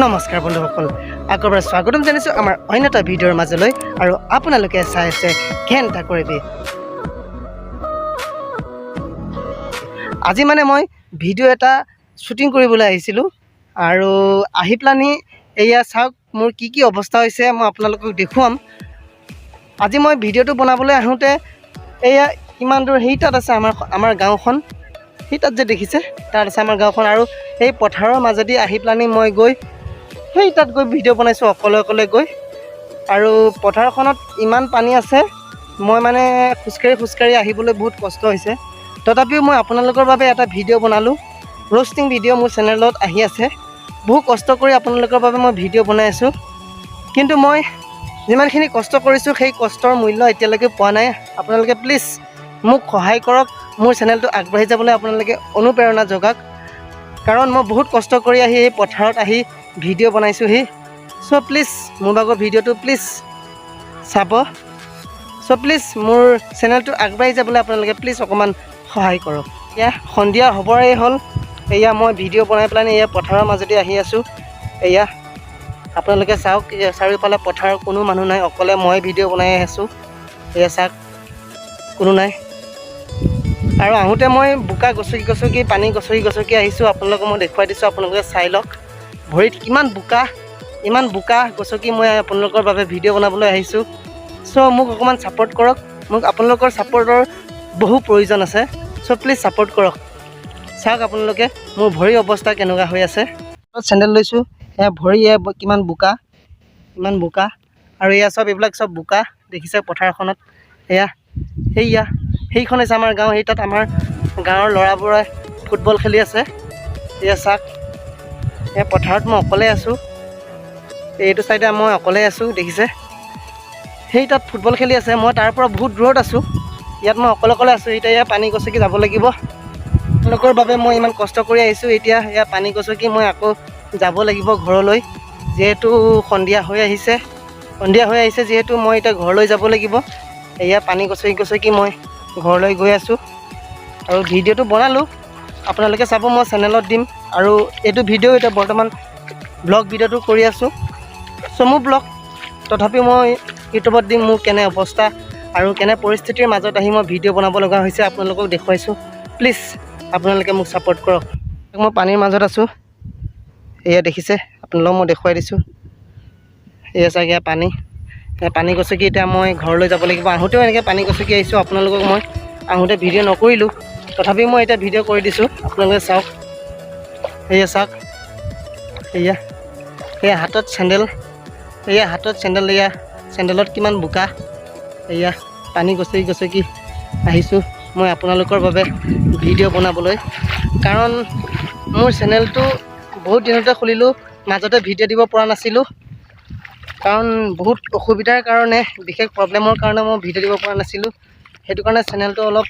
নমস্কাৰ বন্ধুসকল, আকৰবাৰ স্বাগতম জানিছোঁ আমাৰ অন্য এটা ভিডিঅ'ৰ মাজলৈ। আৰু আপোনালোকে চাই আছে ঘেণ্টা কৰিবি। আজি মানে মই ভিডিঅ' এটা শ্বুটিং কৰিবলৈ আহিছিলোঁ আৰু আহি পেলানি এয়া চাওক মোৰ কি অৱস্থা হৈছে, মই আপোনালোকক দেখুৱাম। আজি মই ভিডিঅ'টো বনাবলৈ আহোঁতে এয়া ইমান দূৰ সেই তাত আছে আমাৰ গাঁওখন, সেই তাত যে দেখিছে তাত আছে আমাৰ গাঁওখন। আৰু সেই পথাৰৰ মাজেদি আহি পেলানি মই গৈ সেই তাত গৈ ভিডিঅ' বনাইছোঁ অকলে গৈ। আৰু পথাৰখনত ইমান পানী আছে, মই মানে খোজকাঢ়ি আহিবলৈ বহুত কষ্ট হৈছে। তথাপিও মই আপোনালোকৰ বাবে এটা ভিডিঅ' বনালোঁ, ৰ'ষ্টিং ভিডিঅ' মোৰ চেনেলত আহি আছে। বহু কষ্ট কৰি আপোনালোকৰ বাবে মই ভিডিঅ' বনাই আছোঁ, কিন্তু মই যিমানখিনি কষ্ট কৰিছোঁ সেই কষ্টৰ মূল্য এতিয়ালৈকে পোৱা নাই। আপোনালোকে প্লিজ মোক সহায় কৰক, মোৰ চেনেলটো আগবাঢ়ি যাবলৈ আপোনালোকে অনুপ্ৰেৰণা যোগাওক। কাৰণ মই বহুত কষ্ট কৰি আহি এই পথাৰত আহি ভিডিঅ' বনাইছোঁহি। চ' প্লিজ মোৰ ভাগৰ ভিডিঅ'টো প্লিজ চাব। চ' প্লিজ মোৰ চেনেলটো আগবাঢ়ি যাবলৈ আপোনালোকে প্লিজ অকণমান সহায় কৰক। এয়া সন্ধিয়া হ'বৰেই হ'ল, এয়া মই ভিডিঅ' বনাই পেলাই এয়া পথাৰৰ মাজেদি আহি আছোঁ। এয়া আপোনালোকে চাওক, চাৰিওফালে পথাৰৰ কোনো মানুহ নাই, অকলে মই ভিডিঅ' বনাই আছোঁ। এয়া চাওক কোনো নাই। আৰু আহোঁতে মই বোকা গছকি পানী গছকি আহিছোঁ। আপোনালোকক মই দেখুৱাই দিছোঁ, আপোনালোকে চাই লওক। ভৰিত ইমান বোকা গছকি মই আপোনালোকৰ বাবে ভিডিঅ' বনাবলৈ আহিছোঁ। চ' মোক অকণমান ছাপোৰ্ট কৰক, মোক আপোনালোকৰ ছাপোৰ্টৰ বহু প্ৰয়োজন আছে। চ' প্লিজ ছাপোৰ্ট কৰক। চাওক আপোনালোকে মোৰ ভৰিৰ অৱস্থা কেনেকুৱা হৈ আছে। চেণ্ডেল লৈছোঁ, এয়া ভৰি কিমান ইমান বোকা। আৰু এয়া এইবিলাক চব বোকা দেখিছে পথাৰখনত। সেইখন হৈছে আমাৰ গাঁও। সেই তাত আমাৰ গাঁৱৰ ল'ৰাবোৰে ফুটবল খেলি আছে। এয়া চাওক, এই পথাৰত মই অকলে আছোঁ, এইটো চাইডে মই অকলে আছোঁ দেখিছে। সেই তাত ফুটবল খেলি আছে, মই তাৰ পৰা বহুত দূৰত আছোঁ। ইয়াত মই অকলে আছোঁ। এতিয়া এয়া পানী গছকি যাব লাগিব। তেওঁলোকৰ বাবে মই ইমান কষ্ট কৰি আহিছোঁ। এতিয়া এয়া পানী গছকি মই আকৌ যাব লাগিব ঘৰলৈ, যিহেতু সন্ধিয়া হৈ আহিছে যিহেতু মই এতিয়া ঘৰলৈ যাব লাগিব। এয়া পানী গছকি মই ঘৰলৈ গৈ আছোঁ। আৰু ভিডিঅ'টো বনালোঁ, আপোনালোকে চাব, মই চেনেলত দিম। আৰু এইটো ভিডিঅ' এতিয়া বৰ্তমান ব্লগ ভিডিঅ'টো কৰি আছোঁ, চমু ব্লগ। তথাপিও মই ইউটিউবত দিম মোৰ কেনে অৱস্থা আৰু কেনে পৰিস্থিতিৰ মাজত আহি মই ভিডিঅ' বনাব লগা হৈছে আপোনালোকক দেখুৱাইছোঁ। প্লিজ আপোনালোকে মোক ছাপোৰ্ট কৰক। মই পানীৰ মাজত আছোঁ, এয়া দেখিছে, আপোনালোকক মই দেখুৱাই দিছোঁ। এয়া চাগে পানী গছকি এতিয়া মই ঘৰলৈ যাব লাগিব। আহোঁতেও এনেকৈ পানী গছকি আহিছোঁ। আপোনালোকক মই আহোঁতে ভিডিঅ' নকৰিলোঁ, তথাপিও মই এতিয়া ভিডিঅ' কৰি দিছোঁ। আপোনালোকে চাওক, এয়া চাওক, এয়া হাতত চেণ্ডেল, এয়া চেণ্ডেলত কিমান বোকা। এয়া পানী গছকি আহিছোঁ মই আপোনালোকৰ বাবে ভিডিঅ' বনাবলৈ। কাৰণ মোৰ চেনেলটো বহুত দিনতে খুলিলোঁ, মাজতে ভিডিঅ' দিব পৰা নাছিলোঁ। কাৰণ বহুত অসুবিধাৰ কাৰণে, বিশেষ প্ৰব্লেমৰ কাৰণে মই ভিডিঅ' দিব পৰা নাছিলোঁ। সেইটো কাৰণে চেনেলটো অলপ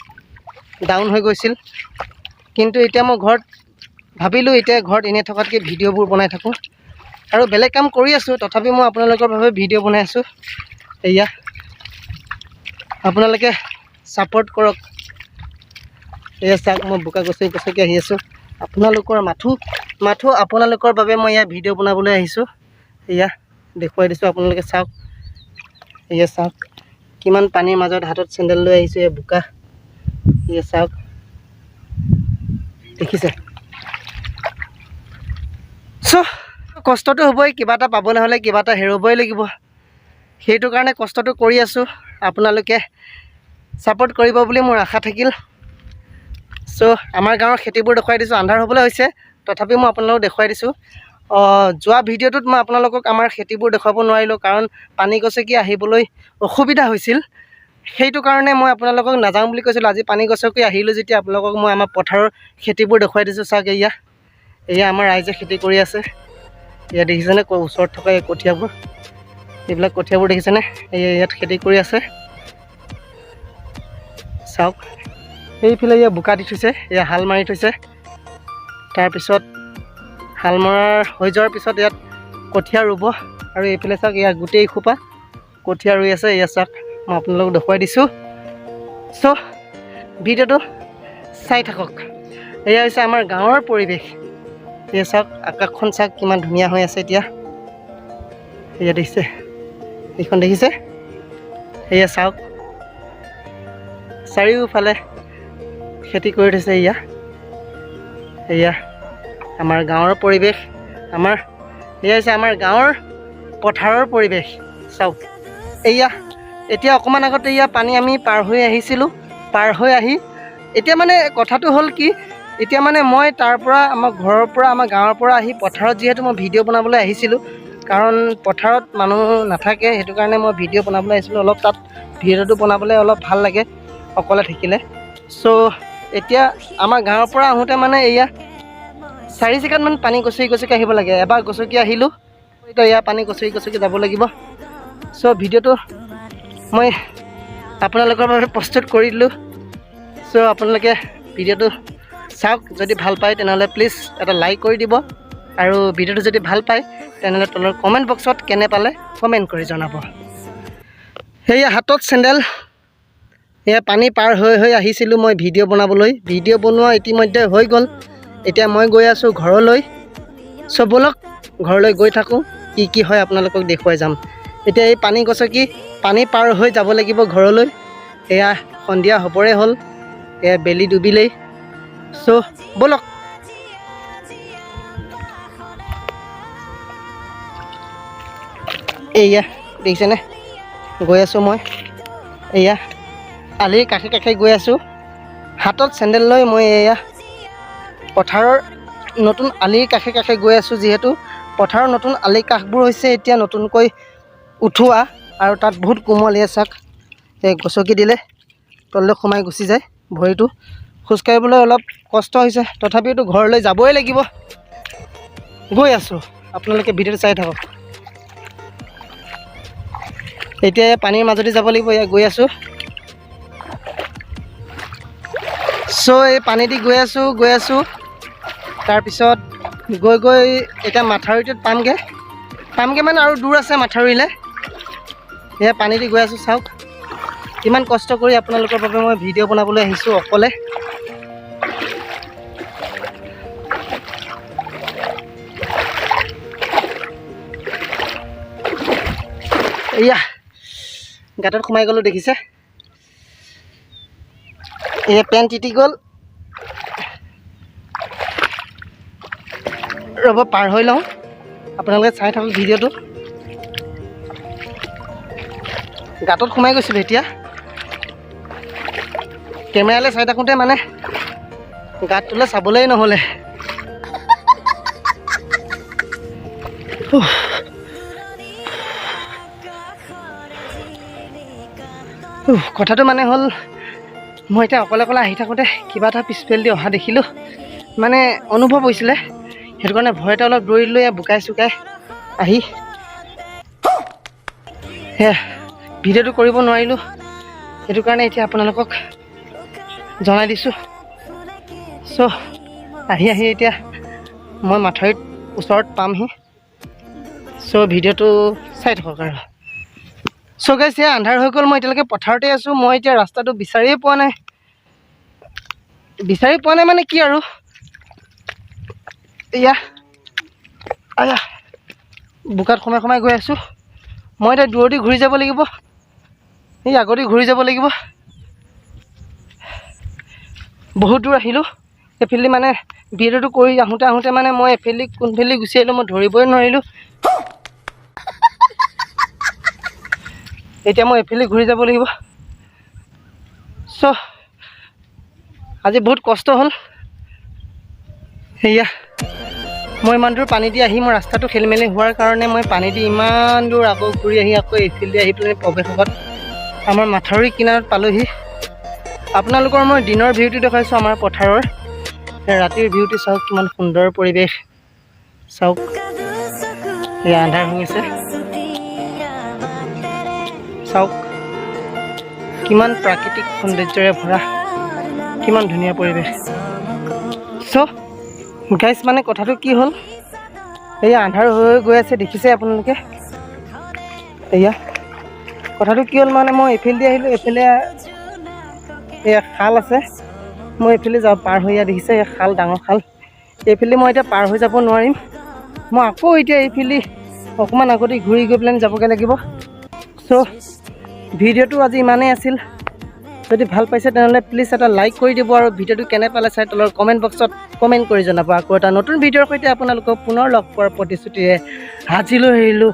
ডাউন হৈ গৈছিল। কিন্তু এতিয়া মই ভাবিলোঁ এতিয়া ঘৰত এনেই থকাতকৈ ভিডিঅ'বোৰ বনাই থাকোঁ। আৰু বেলেগ কাম কৰি আছোঁ, তথাপি মই আপোনালোকৰ বাবে ভিডিঅ' বনাই আছোঁ। এয়া আপোনালোকে ছাপোৰ্ট কৰক। এয়া চাওক, মই বোকা গছকি আহি আছোঁ। আপোনালোকৰ মাথো আপোনালোকৰ বাবে মই ইয়াত ভিডিঅ' বনাবলৈ আহিছোঁ। এয়া দেখুৱাই দিছোঁ, আপোনালোকে চাওক। এয়া চাওক কিমান পানীৰ মাজত হাতত চেণ্ডেল লৈ আহিছোঁ, এয়া বোকা। এয়া চাওক দেখিছে। চ' কষ্টটো হ'বই, কিবা এটা পাবলৈ হ'লে কিবা এটা হেৰুৱাবই লাগিব। সেইটো কাৰণে কষ্টটো কৰি আছোঁ, আপোনালোকে ছাপোৰ্ট কৰিব বুলি মোৰ আশা থাকিল। চ' আমাৰ গাঁৱৰ খেতিবোৰ দেখুৱাই দিছোঁ। আন্ধাৰ হ'বলৈ হৈছে, তথাপিও মই আপোনালোকক দেখুৱাই দিছোঁ। যোৱা ভিডিঅ'টোত মই আপোনালোকক আমাৰ খেতিবোৰ দেখুৱাব নোৱাৰিলোঁ, কাৰণ পানী গছকি আহিবলৈ অসুবিধা হৈছিল। সেইটো কাৰণে মই আপোনালোকক নাযাওঁ বুলি কৈছিলোঁ। আজি পানী গছকি আহিলোঁ যেতিয়া আপোনালোকক মই আমাৰ পথাৰৰ খেতিবোৰ দেখুৱাই দিছোঁ। চাওক, এয়া আমাৰ ৰাইজে খেতি কৰি আছে। এয়া দেখিছেনে, ওচৰত থকা এই কঠীয়াবোৰ, এইবিলাক কঠীয়াবোৰ দেখিছেনে, ইয়াত খেতি কৰি আছে। চাওক, এইফালে এয়া বোকা দি থৈছে, এয়া হাল মাৰি থৈছে। তাৰপিছত হাল মৰা হৈ যোৱাৰ পিছত ইয়াত কঠীয়া ৰুব। আৰু এইফালে চাওক, এয়া গোটেই খোপা কঠীয়া ৰুই আছে। এয়া চাওক, মই আপোনালোকক দেখুৱাই দিছোঁ। চ' ভিডিঅ'টো চাই থাকক। এয়া হৈছে আমাৰ গাঁৱৰ পৰিৱেশ। এয়া চাওক আকাশখন চাওক কিমান ধুনীয়া হৈ আছে এতিয়া এয়া দেখিছে এইখন দেখিছে এয়া চাওক চাৰিওফালে খেতি কৰি থৈছে এয়া আমাৰ গাঁৱৰ পৰিৱেশ এয়া হৈছে আমাৰ গাঁৱৰ পথাৰৰ পৰিৱেশ চাওক এয়া এতিয়া অকণমান আগতে এয়া পানী আমি পাৰ হৈ আহিছিলোঁ পাৰ হৈ আহি এতিয়া মানে কথাটো হ'ল কি এতিয়া মানে মই তাৰ পৰা আমাৰ ঘৰৰ পৰা আমাৰ গাঁৱৰ পৰা আহি পথাৰত যিহেতু মই ভিডিঅ' বনাবলৈ আহিছিলোঁ কাৰণ পথাৰত মানুহ নাথাকে সেইটো কাৰণে মই ভিডিঅ' বনাবলৈ আহিছিলোঁ অলপ তাত ভিডিঅ'টো বনাবলৈ অলপ ভাল লাগে অকলে থাকিলে চ' এতিয়া আমাৰ গাঁৱৰ পৰা আহোঁতে মানে এয়া 4 জেগাতমান পানী গছকি আহিব লাগে এবাৰ গছকি আহিলোঁ এতিয়া এয়া পানী গছকি যাব লাগিব চ' ভিডিঅ'টো মই আপোনালোকৰ বাবে প্ৰস্তুত কৰি দিলোঁ চ' আপোনালোকে ভিডিঅ'টো চাওক যদি ভাল পায় তেনেহ'লে প্লিজ এটা লাইক কৰি দিব আৰু ভিডিঅ'টো যদি ভাল পায় তেনেহ'লে তলৰ কমেণ্ট বক্সত কেনে পালে কমেণ্ট কৰি জনাব সেয়া হাতত চেণ্ডেল এয়া পানী পাৰ হৈ আহিছিলোঁ মই ভিডিঅ' বনাবলৈ ভিডিঅ' বনোৱা ইতিমধ্যে হৈ গ'ল এতিয়া মই গৈ আছোঁ ঘৰলৈ চ' ব'লক ঘৰলৈ গৈ থাকোঁ কি হয় আপোনালোকক দেখুৱাই যাম এতিয়া এই পানী গছকি পানী পাৰ হৈ যাব লাগিব ঘৰলৈ এয়া সন্ধিয়া হ'বৰে হ'ল এয়া বেলি ডুবিলেই চ' ব'লক এয়া দেখিছেনে গৈ আছোঁ মই এয়া আলিৰ কাষে গৈ আছোঁ হাতত চেণ্ডেল লৈ মই এয়া পথাৰৰ নতুন আলিৰ কাষে গৈ আছোঁ যিহেতু পথাৰৰ নতুন আলি কাষবোৰ হৈছে এতিয়া নতুনকৈ উঠোৱা আৰু তাত বহুত কোমল এয়া চাওক এই গছকি দিলে তললৈ সোমাই গুচি যায় ভৰিটো খোজকাঢ়িবলৈ অলপ কষ্ট হৈছে তথাপিতো ঘৰলৈ যাবই লাগিব গৈ আছোঁ আপোনালোকে ভিডিঅ'টো চাই থাকক এতিয়া পানীৰ মাজতে যাব লাগিব এয়া গৈ আছোঁ চ' এই পানী দি গৈ আছোঁ তাৰপিছত গৈ এতিয়া মাথাউৰিটোত পামগৈ মানে আৰু দূৰ আছে মাথাউৰিলৈ এয়া পানী দি গৈ আছোঁ চাওক কিমান কষ্ট কৰি আপোনালোকৰ বাবে মই ভিডিঅ' বনাবলৈ আহিছোঁ অকলে এয়া গাঁতত সোমাই গ'লোঁ দেখিছে এয়া পেণ্ট তিতি গ'ল ৰ'ব পাৰ হৈ লওঁ আপোনালোকে চাই থাকক ভিডিঅ'টো গাঁতত সোমাই গৈছিলোঁ এতিয়া কেমেৰালৈ চাই থাকোঁতে মানে গাঁতটোলৈ চাবলৈই নহ'লে কথাটো মানে হ'ল মই এতিয়া অকলে আহি থাকোঁতে কিবা এটা পিছফালেদি অহা দেখিলোঁ মানে অনুভৱ হৈছিলে সেইটো কাৰণে ভয়তে অলপ দৌৰি দিলোঁ এয়া বোকাই চুকাই আহি সেয়া ভিডিঅ'টো কৰিব নোৱাৰিলোঁ সেইটো কাৰণে এতিয়া আপোনালোকক জনাই দিছোঁ চ' আহি এতিয়া মই মাথাউৰিত ওচৰত পামহি চ' ভিডিঅ'টো চাই থাকক আৰু চ' গাইছ এয়া আন্ধাৰ হৈ গ'ল মই এতিয়ালৈকে পথাৰতে আছোঁ মই এতিয়া ৰাস্তাটো বিচাৰিয়ে পোৱা নাই মানে কি আৰু এয়া বোকাত সোমাই গৈ আছোঁ মই এতিয়া দূৰদি ঘূৰি যাব লাগিব এই আগতে ঘূৰি যাব লাগিব বহুত দূৰ আহিলোঁ এইফালেদি মানে ভিডিঅ'টো কৰি আহোঁতে মানে মই এইফালেদি কোনফালেদি গুচি আহিলোঁ মই ধৰিবই নোৱাৰিলোঁ এতিয়া মই এইফালে ঘূৰি যাব লাগিব চ' আজি বহুত কষ্ট হ'ল সেয়া মই ইমান দূৰ পানী দি আহি মই ৰাস্তাটো খেলিমেলি হোৱাৰ কাৰণে মই পানী দি ইমান দূৰ আকৌ ঘূৰি আহি আকৌ এইফালেদি আহি পেলাই প্ৰৱেশত আমাৰ মাথাউৰি কিনাৰত পালোহি আপোনালোকৰ মই দিনৰ ভিউটো দেখুৱাইছোঁ আমাৰ পথাৰৰ ৰাতিৰ ভিউটো চাওক কিমান সুন্দৰ পৰিৱেশ চাওক এয়া আন্ধাৰ হৈ আছে চাওক কিমান প্ৰাকৃতিক সৌন্দৰ্যৰে ভৰা কিমান ধুনীয়া পৰিৱেশ চ' গাইছ মানে কথাটো কি হ'ল এয়া আন্ধাৰ হৈ গৈ আছে দেখিছে আপোনালোকে এয়া কথাটো কি হ'ল মানে মই এইফালেদি আহিলোঁ এইফালে এয়া খাল আছে মই এইফালে যাওঁ পাৰ হৈ দেখিছে এয়া খাল ডাঙৰ খাল এইফালে মই এতিয়া পাৰ হৈ যাব নোৱাৰিম মই আকৌ এতিয়া এইফালে অকণমান আগতে ঘূৰি গৈ পেলাই যাবগৈ লাগিব চ' ভিডিঅ'টো আজি ইমানেই আছিল যদি ভাল পাইছে তেনেহ'লে প্লিজ এটা লাইক কৰি দিব আৰু ভিডিঅ'টো কেনে পালে চাই তলৰ কমেণ্ট বক্সত কমেণ্ট কৰি জনাব আকৌ এটা নতুন ভিডিঅ'ৰ সৈতে আপোনালোকক পুনৰ লগ পোৱাৰ প্ৰতিশ্ৰুতিৰে হাজিৰ হৈ আহিলোঁ